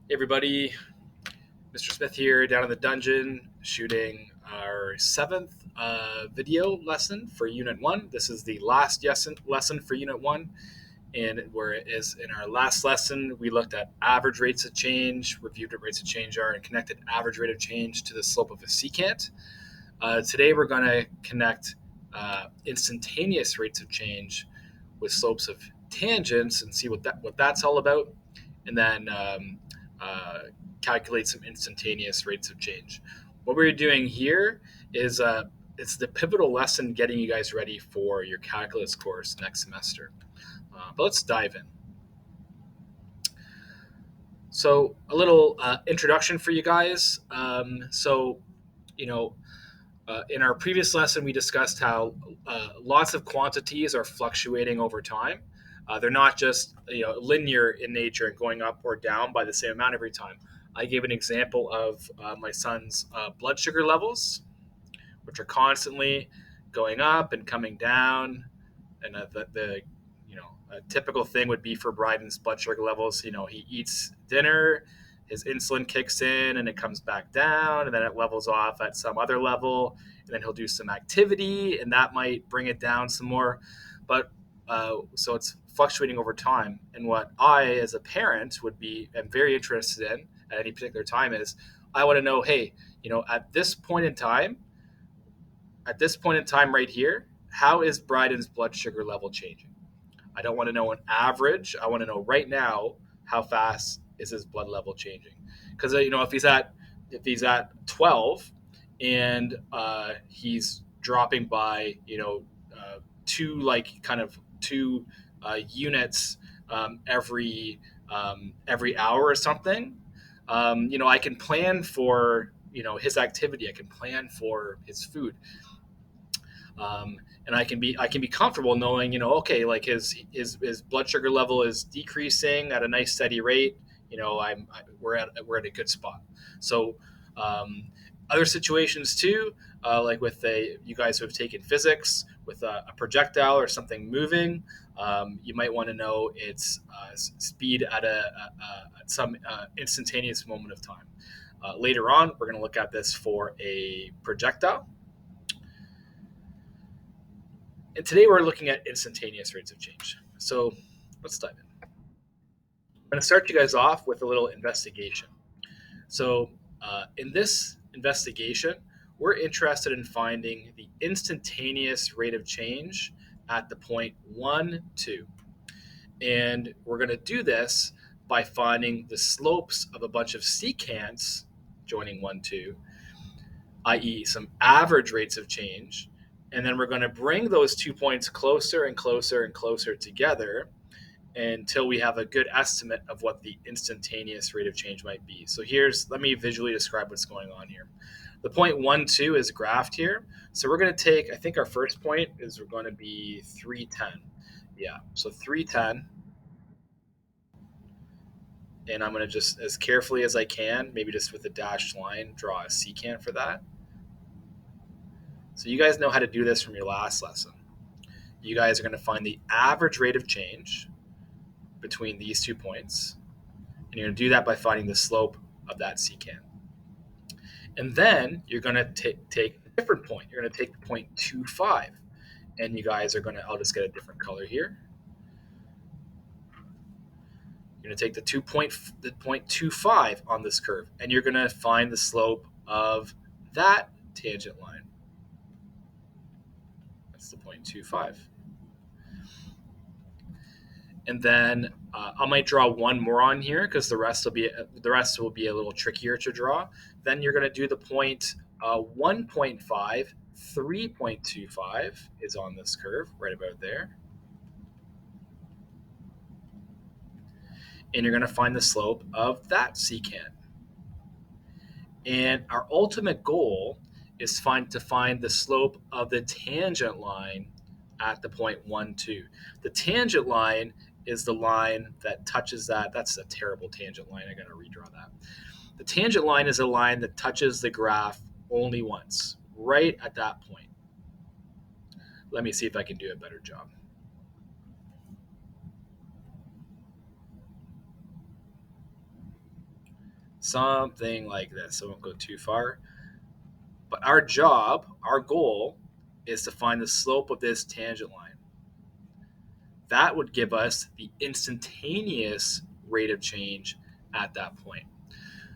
Everybody, Mr. Smith here, down in the dungeon, shooting our seventh video lesson for Unit 1. This is the last lesson for Unit 1, and where it is in our last lesson, we looked at average rates of change, reviewed what rates of change are, and connected average rate of change to the slope of a secant. Today, we're going to connect instantaneous rates of change with slopes of tangents and see what that's all about, and then calculate some instantaneous rates of change. What we're doing here is it's the pivotal lesson getting you guys ready for your calculus course next semester. But let's dive in. So a little introduction for you guys. In our previous lesson, we discussed how lots of quantities are fluctuating over time. They're not just linear in nature and going up or down by the same amount every time. I gave an example of my son's blood sugar levels, which are constantly going up and coming down. And the a typical thing would be for Bryden's blood sugar levels. He eats dinner, his insulin kicks in, and it comes back down, and then it levels off at some other level, and then he'll do some activity, and that might bring it down some more. But so it's fluctuating over time. And what I, as a parent, am very interested in at any particular time is I want to know, hey, at this point in time right here, how is Bryden's blood sugar level changing? I don't want to know an average. I want to know right now how fast is his blood level changing? Because if he's at 12 and he's dropping by two units every hour or something, I can plan for his activity. I can plan for his food. And I can be comfortable knowing, okay, like his blood sugar level is decreasing at a nice steady rate. We're at a good spot. So other situations too, like with you guys who have taken physics, with a projectile or something moving, you might want to know its speed at some instantaneous moment of time. Later on, we're going to look at this for a projectile. And today we're looking at instantaneous rates of change. So let's dive in. I'm going to start you guys off with a little investigation. So in this investigation, we're interested in finding the instantaneous rate of change at the point 1, 2. And we're going to do this by finding the slopes of a bunch of secants joining 1, 2, i.e. some average rates of change. And then we're going to bring those 2 points closer and closer and closer together until we have a good estimate of what the instantaneous rate of change might be. So let me visually describe what's going on here. The point 1, 2 is graphed here. So we're going to take, I think our first point is we're going to be 310. Yeah, so 310. And I'm going to just, as carefully as I can, maybe just with a dashed line, draw a secant for that. So you guys know how to do this from your last lesson. You guys are going to find the average rate of change between these 2 points. And you're going to do that by finding the slope of that secant. And then you're going to take a different point. You're going to take the point 2,5. And you guys are going to, I'll just get a different color here. You're going to take the point 2,5 on this curve. And you're going to find the slope of that tangent line. That's the point 2,5. And then I might draw one more on here because the rest will be a little trickier to draw. Then you're going to do the point 1.5, 3.25 is on this curve right about there. And you're going to find the slope of that secant. And our ultimate goal is to find the slope of the tangent line at the point 1, 2. The tangent line is the line that touches that. That's a terrible tangent line. I got to redraw that. The tangent line is a line that touches the graph only once, right at that point. Let me see if I can do a better job. something like this. I won't go too far. But our job, our goal, is to find the slope of this tangent line. That would give us the instantaneous rate of change at that point.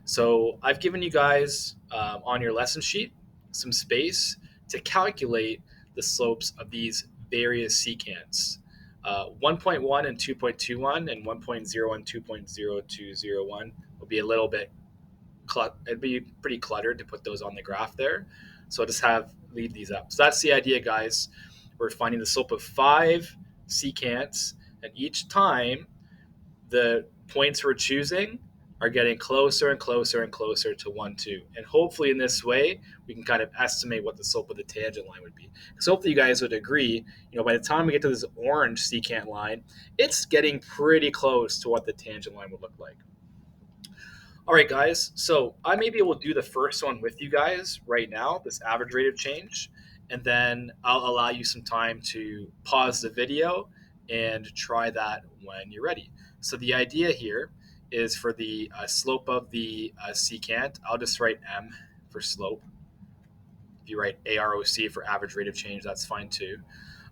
So I've given you guys on your lesson sheet some space to calculate the slopes of these various secants. 1.1 and 2.21 and 1.0 and 2.0201 will be a little bit it'd be pretty cluttered to put those on the graph there. So I'll just leave these up. So that's the idea, guys. We're finding the slope of 5 secants, and each time the points we're choosing are getting closer and closer and closer to 1, 2. And hopefully in this way, we can kind of estimate what the slope of the tangent line would be. Because hopefully you guys would agree, by the time we get to this orange secant line, it's getting pretty close to what the tangent line would look like. All right, guys, so I may be able to do the first one with you guys right now, this average rate of change, and then I'll allow you some time to pause the video and try that when you're ready. So the idea here is for the slope of the secant, I'll just write M for slope. If you write AROC for average rate of change, that's fine too.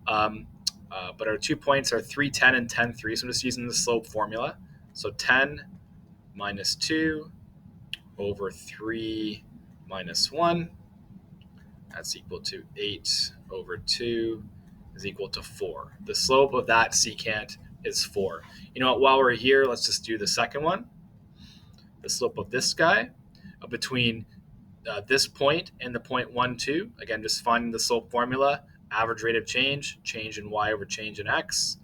But our 2 points are 3, 10, and 10, 3. So I'm just using the slope formula. So 10 minus 2 over 3 minus 1. That's equal to 8 over 2 is equal to 4. The slope of that secant is 4. You know what? While we're here, let's just do the second one. The slope of this guy between this point and the point 1, 2. Again, just finding the slope formula. Average rate of change in y over change in x.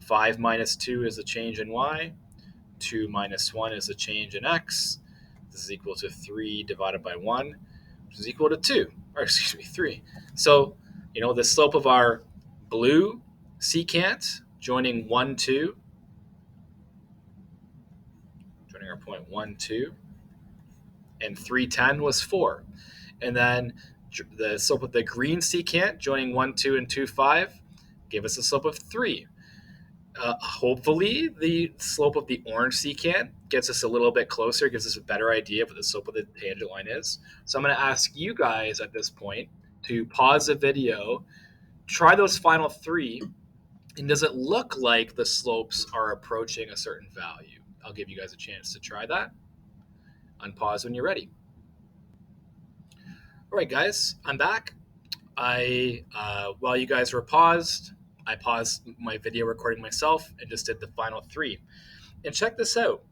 5 minus 2 is the change in y. 2 minus 1 is the change in x. This is equal to 3 divided by 1, which is equal to 2, or excuse me, 3. So, the slope of our blue secant joining 1, 2, joining our point 1, 2, and 3, 10 was 4. And then the slope of the green secant joining 1, 2, and 2, 5 gave us a slope of 3. Hopefully, the slope of the orange secant gets us a little bit closer, gives us a better idea of what the slope of the tangent line is. So I'm going to ask you guys at this point to pause the video, try those final 3, and does it look like the slopes are approaching a certain value? I'll give you guys a chance to try that. Unpause when you're ready. All right, guys, I'm back. While you guys were paused, I paused my video recording myself and just did the final 3. And check this out.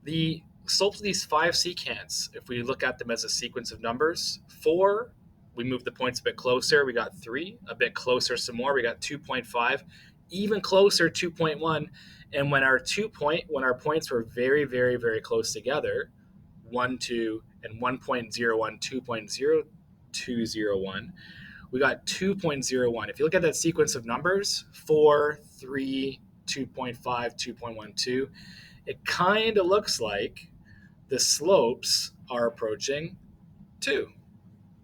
The slopes of these 5 secants, if we look at them as a sequence of numbers, 4, we moved the points a bit closer, we got 3, a bit closer some more, we got 2.5, even closer 2.1, and when our points were very, very, very close together, 1, 2, and 1.01, 2.0201, we got 2.01. If you look at that sequence of numbers, 4, 3, 2.5, 2.12, it kind of looks like the slopes are approaching 2.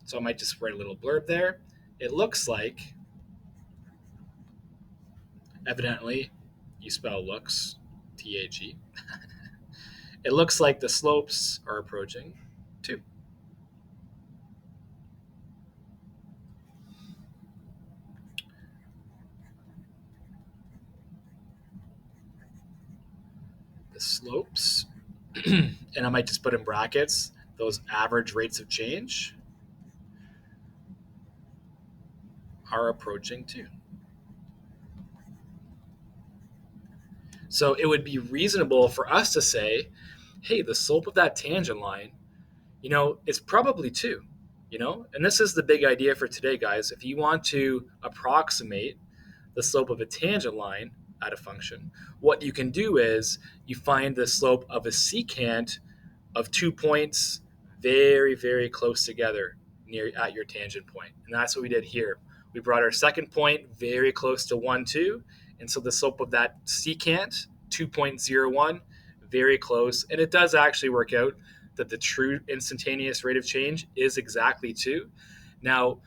So I might just write a little blurb there. It looks like, evidently, you spell looks, T-A-G. It looks like the slopes are approaching 2. The slopes, and I might just put in brackets, those average rates of change are approaching 2. So it would be reasonable for us to say, hey, the slope of that tangent line, is probably 2, And this is the big idea for today, guys. If you want to approximate the slope of a tangent line at a function, what you can do is you find the slope of a secant of 2 points very, very close together at your tangent point. And that's what we did here. We brought our second point very close to 1, 2. And so the slope of that secant, 2.01, very close. And it does actually work out that the true instantaneous rate of change is exactly 2. Now,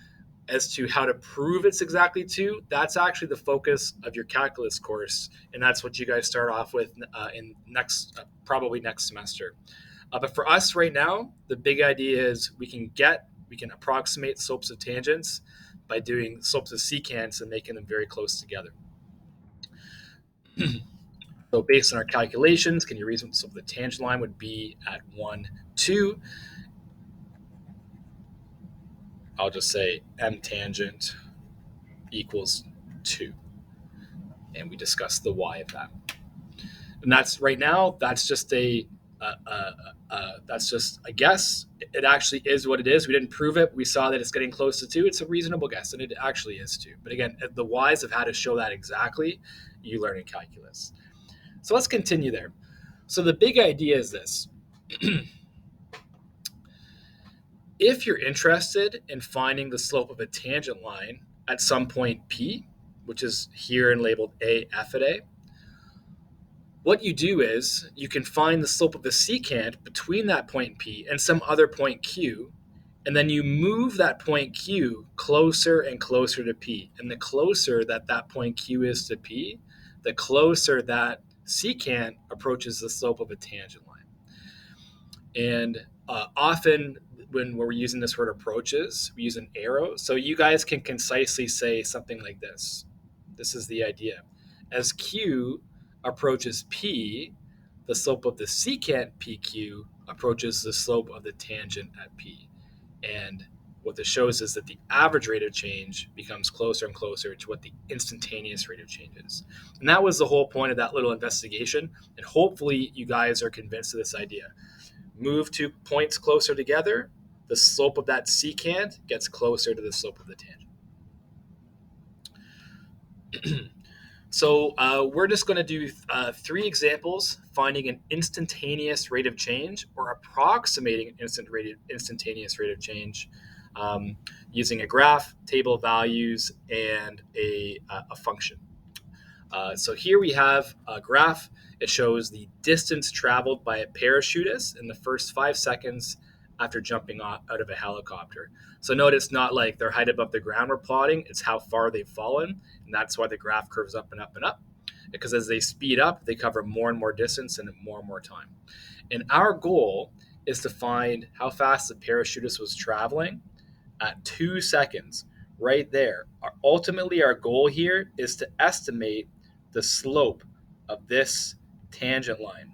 as to how to prove it's exactly 2, that's actually the focus of your calculus course. And that's what you guys start off with in probably next semester. But for us right now, the big idea is we can approximate slopes of tangents by doing slopes of secants and making them very close together. So based on our calculations, can you reason what the slope of the tangent line would be at 1, 2? I'll just say m tangent equals 2. And we discussed the y of that. And that's right now, that's just that's just a guess. It actually is what it is. We didn't prove it. We saw that it's getting close to 2. It's a reasonable guess, and it actually is 2. But again, the y's of how to show that exactly, you learn in calculus. So let's continue there. So the big idea is this. If you're interested in finding the slope of a tangent line at some point P, which is here and labeled A, F at A, what you do is you can find the slope of the secant between that point P and some other point Q, and then you move that point Q closer and closer to P. And the closer that that point Q is to P, the closer that secant approaches the slope of a tangent line. And often when we're using this word approaches, we use an arrow. So you guys can concisely say something like this. This is the idea. As Q approaches P, the slope of the secant PQ approaches the slope of the tangent at P. And what this shows is that the average rate of change becomes closer and closer to what the instantaneous rate of change is. And that was the whole point of that little investigation. And hopefully you guys are convinced of this idea. Move 2 points closer together, the slope of that secant gets closer to the slope of the tangent. So we're just going to do 3 examples finding an instantaneous rate of change or approximating an instantaneous rate of change using a graph, table of values, and a function. So here we have a graph. It shows the distance traveled by a parachutist in the first 5 seconds after jumping out of a helicopter. So note it's not like their height above the ground we're plotting, it's how far they've fallen. And that's why the graph curves up and up and up. Because as they speed up, they cover more and more distance and more time. And our goal is to find how fast the parachutist was traveling at 2 seconds, right there. Ultimately, our goal here is to estimate the slope of this tangent line.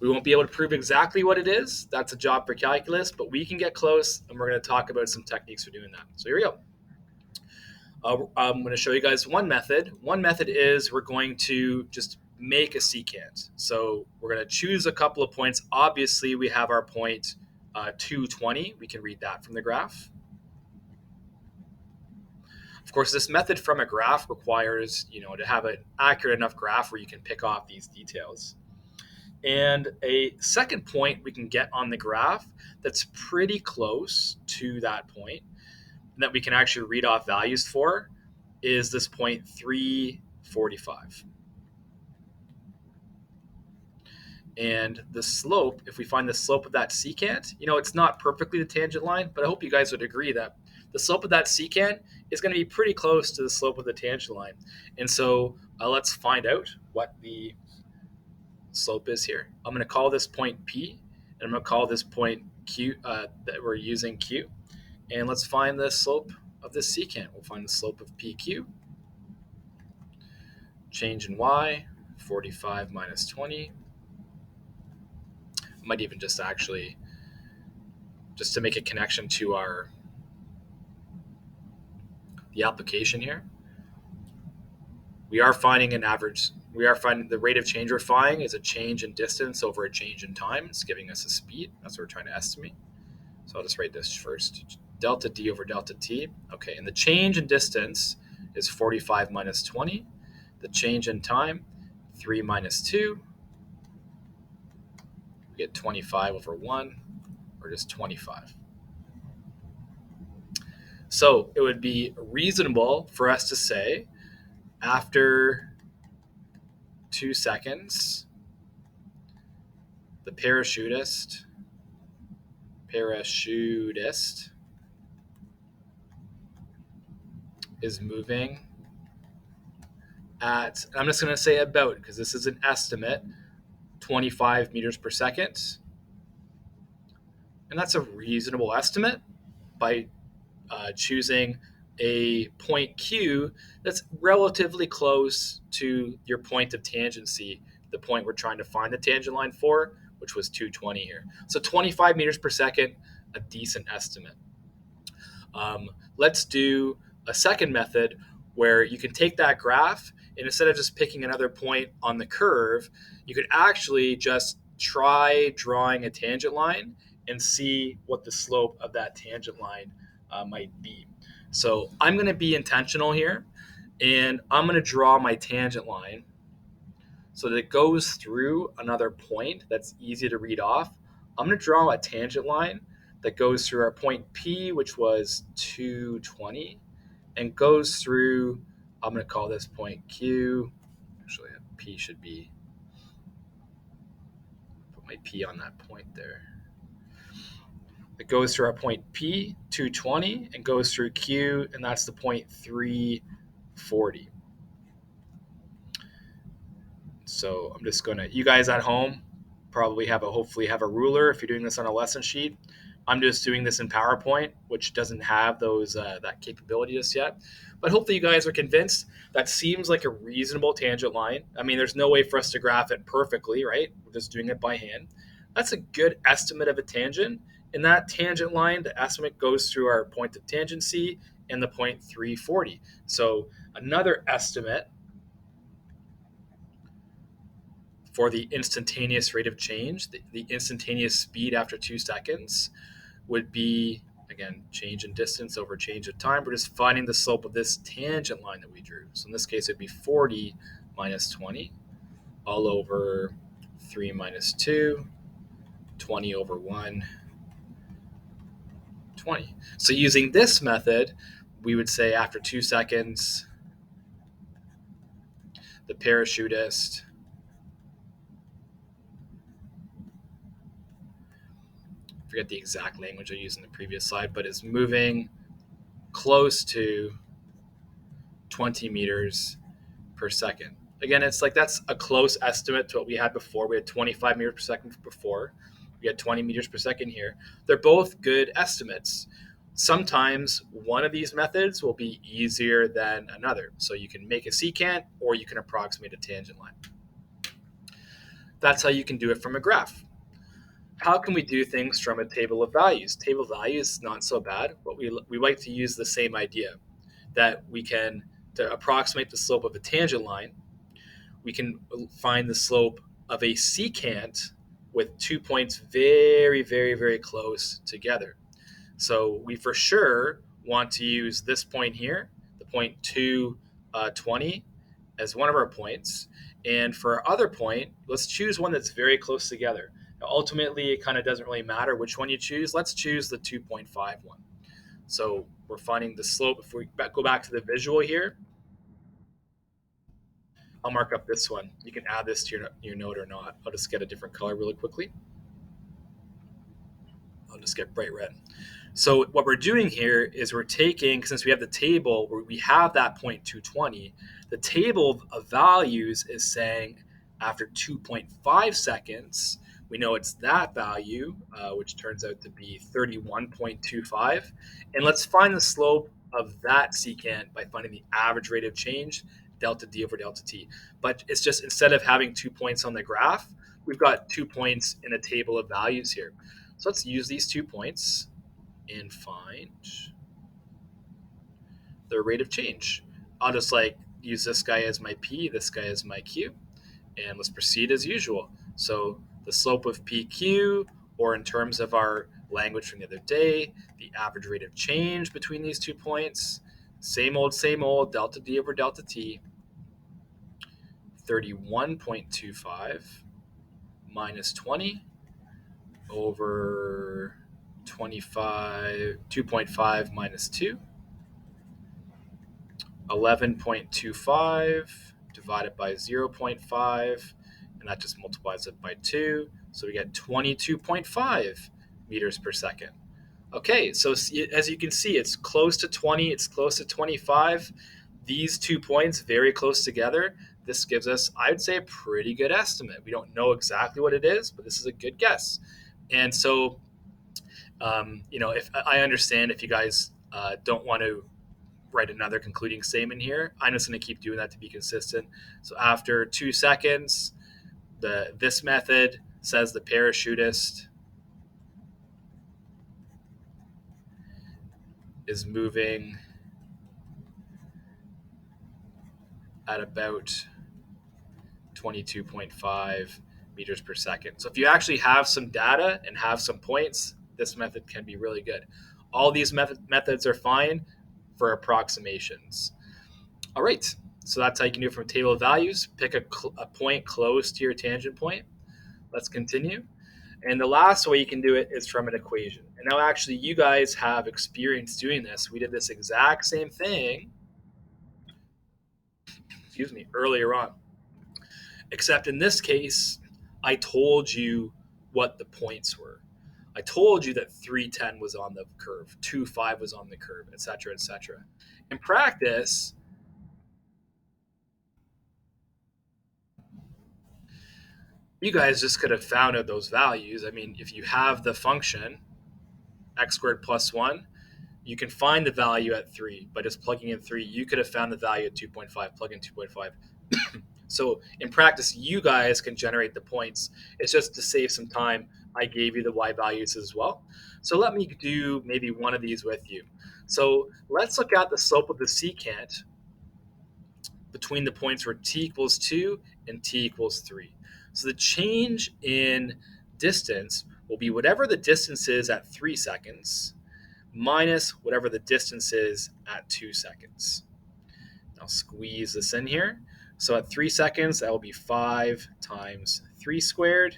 We won't be able to prove exactly what it is. That's a job for calculus, but we can get close, and we're going to talk about some techniques for doing that. So here we go. I'm going to show you guys one method. One method is we're going to just make a secant. So we're going to choose a couple of points. Obviously, we have our point 220. We can read that from the graph. Of course, this method from a graph requires, to have an accurate enough graph where you can pick off these details. And a second point we can get on the graph that's pretty close to that point and that we can actually read off values for is this point 345. And the slope, if we find the slope of that secant, it's not perfectly the tangent line, but I hope you guys would agree that the slope of that secant is going to be pretty close to the slope of the tangent line. And so let's find out what the slope is here. I'm going to call this point P, and I'm going to call this point Q that we're using Q. And let's find the slope of this secant. We'll find the slope of PQ. Change in Y, 45 minus 20. Might even just to make a connection to the application here. We are finding an average. We are finding the rate of change we're finding is a change in distance over a change in time. It's giving us a speed. That's what we're trying to estimate. So I'll just write this first. Delta D over delta T. Okay, and the change in distance is 45 minus 20. The change in time, 3 minus 2. We get 25 over 1, or just 25. So it would be reasonable for us to say after 2 seconds, the parachutist is moving at, I'm just going to say about, because this is an estimate, 25 meters per second. And that's a reasonable estimate by choosing a point Q that's relatively close to your point of tangency, the point we're trying to find the tangent line for, which was 220 here. So 25 meters per second, a decent estimate. Let's do a second method where you can take that graph and instead of just picking another point on the curve, you could actually just try drawing a tangent line and see what the slope of that tangent line might be. So I'm going to be intentional here, and I'm going to draw my tangent line so that it goes through another point that's easy to read off. I'm going to draw a tangent line that goes through our point P, which was 220, and goes through, I'm going to call this point Q. Actually, P should be, put my P on that point there. It goes through our point P, 220, and goes through Q, and that's the point 340. So I'm just going to, you guys at home probably hopefully have a ruler if you're doing this on a lesson sheet. I'm just doing this in PowerPoint, which doesn't have that capability just yet. But hopefully you guys are convinced that seems like a reasonable tangent line. I mean, there's no way for us to graph it perfectly, right? We're just doing it by hand. That's a good estimate of a tangent. And that tangent line, the estimate goes through our point of tangency and the point 340. So another estimate for the instantaneous rate of change, the instantaneous speed after 2 seconds, would be, again, change in distance over change of time. We're just finding the slope of this tangent line that we drew. So in this case, it'd be 40 minus 20 all over 3 minus 2, 20 over 1, 20. So using this method, we would say after 2 seconds, the parachutist forget the exact language I used in the previous slide, but is moving close to 20 meters per second. Again, it's like that's a close estimate to what we had before. We had 25 meters per second before. We had 20 meters per second here. They're both good estimates. Sometimes one of these methods will be easier than another. So you can make a secant or you can approximate a tangent line. That's how you can do it from a graph. How can we do things from a table of values? Table of values is not so bad, but we like to use the same idea that we can, to approximate the slope of a tangent line, we can find the slope of a secant with 2 points very, very, very close together. So we for sure want to use this point here, the point 220, as one of our points. And for our other point, let's choose one that's very close together. Now, ultimately, it kind of doesn't really matter which one you choose. Let's choose the 2.5 one. So we're finding the slope. If we go back to the visual here, I'll mark up this one. You can add this to your note or not. I'll just get a different color really quickly. I'll just get bright red. So what we're doing here is we're taking, since we have the table where we have that point 220, the table of values is saying after 2.5 seconds, we know it's that value, which turns out to be 31.25. And let's find the slope of that secant by finding the average rate of change, delta D over delta T. But it's just instead of having 2 points on the graph, we've got 2 points in a table of values here. So let's use these 2 points and find their rate of change. I'll just use this guy as my P, this guy as my Q, and let's proceed as usual. So the slope of PQ, or in terms of our language from the other day, the average rate of change between these 2 points, same old, delta D over delta T, 31.25 minus 20 over 2.5 minus 2, 11.25 divided by 0.5, and that just multiplies it by 2. So we get 22.5 meters per second. Okay, so as you can see, it's close to 20, it's close to 25. These 2 points, very close together. this gives us, I'd say, a pretty good estimate. We don't know exactly what it is, but this is a good guess. And so, if I understand if you guys don't want to write another concluding statement here, I'm just going to keep doing that to be consistent. So after 2 seconds, this method says the parachutist is moving at about 22.5 meters per second. So if you actually have some data and have some points, this method can be really good. All these methods are fine for approximations. All right, so that's how you can do it from a table of values. Pick a point close to your tangent point. Let's continue. And the last way you can do it is from an equation. And now actually you guys have experience doing this. We did this exact same thing, earlier on. Except in this case, I told you what the points were. I told you that 310 was on the curve, 25 was on the curve, etc., etc. In practice, you guys just could have found out those values. I mean, if you have the function x squared plus 1, you can find the value at 3 by just plugging in 3. You could have found the value at 2.5, plug in 2.5. So in practice, you guys can generate the points. It's just to save some time, I gave you the y values as well. So let me do maybe one of these with you. So let's look at the slope of the secant between the points where t equals 2 and t equals 3. So the change in distance will be whatever the distance is at 3 seconds minus whatever the distance is at 2 seconds. I'll squeeze this in here. So at 3 seconds, that will be 5 times 3 squared.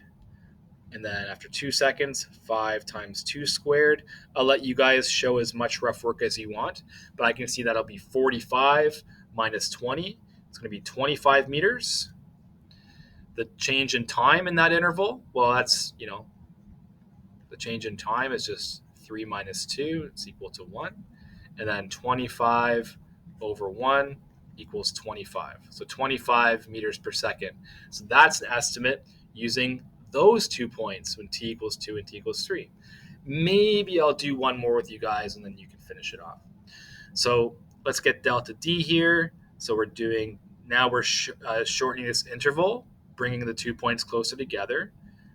And then after 2 seconds, 5 times 2 squared. I'll let you guys show as much rough work as you want, but I can see that'll be 45 minus 20. It's going to be 25 meters. The change in time in that interval, well, that's, the change in time is just 3 minus 2. It's equal to 1. And then 25 over 1 equals 25. So 25 meters per second. So that's an estimate using those 2 points when t equals 2 and t equals 3. Maybe I'll do one more with you guys and then you can finish it off. So let's get delta d here. So we're shortening this interval, bringing the 2 points closer together.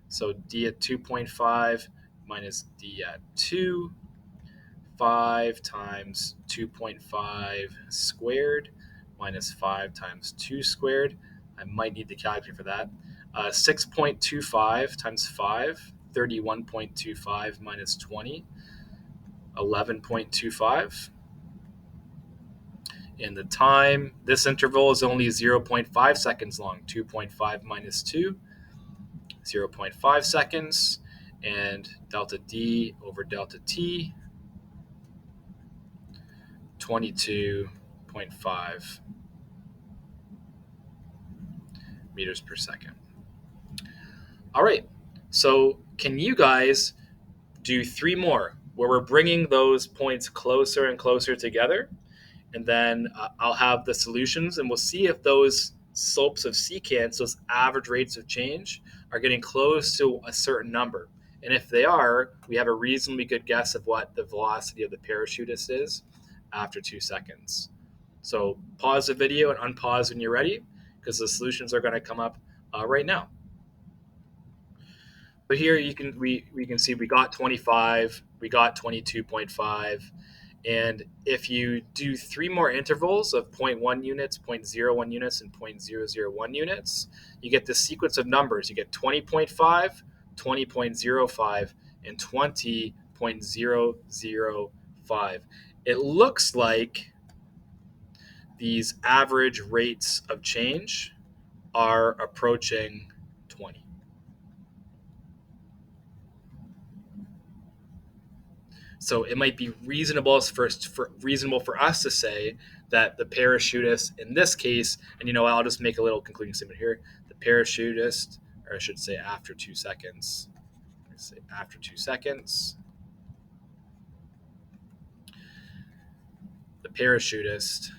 So d at 2.5 minus d at 2. 5 times 2.5 squared minus 5 times 2 squared. I might need the calculator for that. 6.25 times 5, 31.25 minus 20, 11.25. And the time, this interval is only 0.5 seconds long. 2.5 minus 2, 0.5 seconds. And delta D over delta T, 22.5 meters per second. All right, so can you guys do 3 more where we're bringing those points closer and closer together? And then I'll have the solutions and we'll see if those slopes of secants, those average rates of change, are getting close to a certain number. And if they are, we have a reasonably good guess of what the velocity of the parachutist is after 2 seconds. So pause the video and unpause when you're ready, because the solutions are going to come up right now. So here we can see we got 25, we got 22.5, and if you do 3 more intervals of 0.1 units, 0.01 units, and 0.001 units, you get this sequence of numbers. You get 20.5, 20.05, and 20.005. It looks like these average rates of change are approaching 20. So it might be reasonable for us to say that the parachutist in this case, and I'll just make a little concluding statement here. The parachutist, or I should say after 2 seconds, the parachutist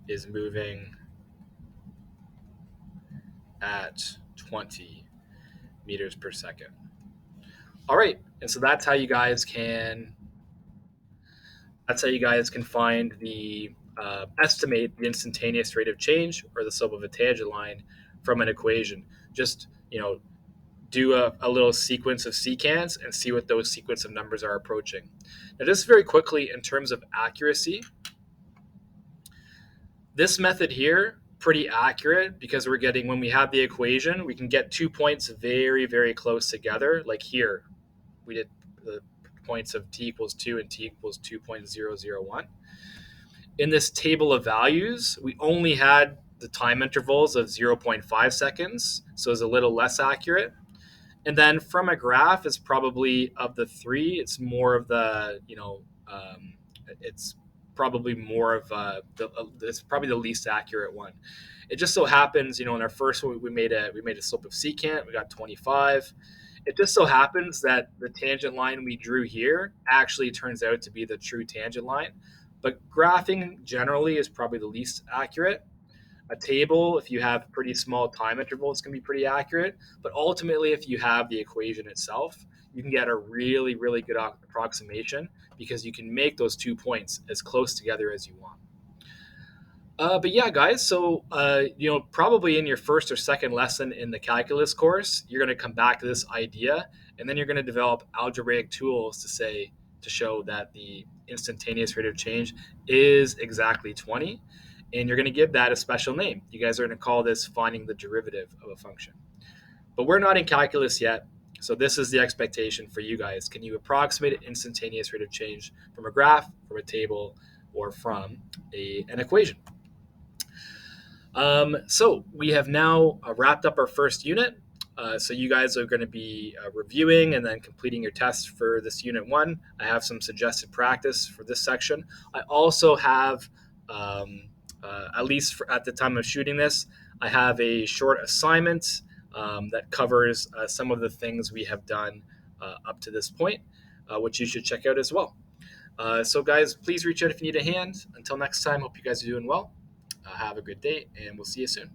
is moving at 20 meters per second. All right, and so that's how you guys can find the estimate the instantaneous rate of change or the slope of a tangent line from an equation. Just do a little sequence of secants and see what those sequence of numbers are approaching. Now, just very quickly in terms of accuracy, this method here pretty accurate because we're getting when we have the equation, we can get 2 points very, very close together. Like here, we did the points of t equals 2 and t equals 2.001. In this table of values, we only had the time intervals of 0.5 seconds, so it's a little less accurate. And then from a graph, it's probably of the three, it's more of the, it's probably more of it's probably the least accurate one. It just so happens, in our first one, we made a slope of secant, we got 25. It just so happens that the tangent line we drew here actually turns out to be the true tangent line. But graphing generally is probably the least accurate. A table, if you have pretty small time intervals, can be pretty accurate. But ultimately, if you have the equation itself, you can get a really, really good approximation because you can make those 2 points as close together as you want. But yeah, guys, so, probably in your first or second lesson in the calculus course, you're going to come back to this idea, and then you're going to develop algebraic tools to show that the instantaneous rate of change is exactly 20. And you're going to give that a special name. You guys are going to call this finding the derivative of a function. But we're not in calculus yet, so this is the expectation for you guys. Can you approximate an instantaneous rate of change from a graph, from a table, or from an equation? So we have now wrapped up our first unit. So you guys are going to be reviewing and then completing your tests for this unit 1. I have some suggested practice for this section. I also have, at least at the time of shooting this, I have a short assignment that covers some of the things we have done up to this point, which you should check out as well. So guys, please reach out if you need a hand. Until next time, hope you guys are doing well. Have a good day, and we'll see you soon.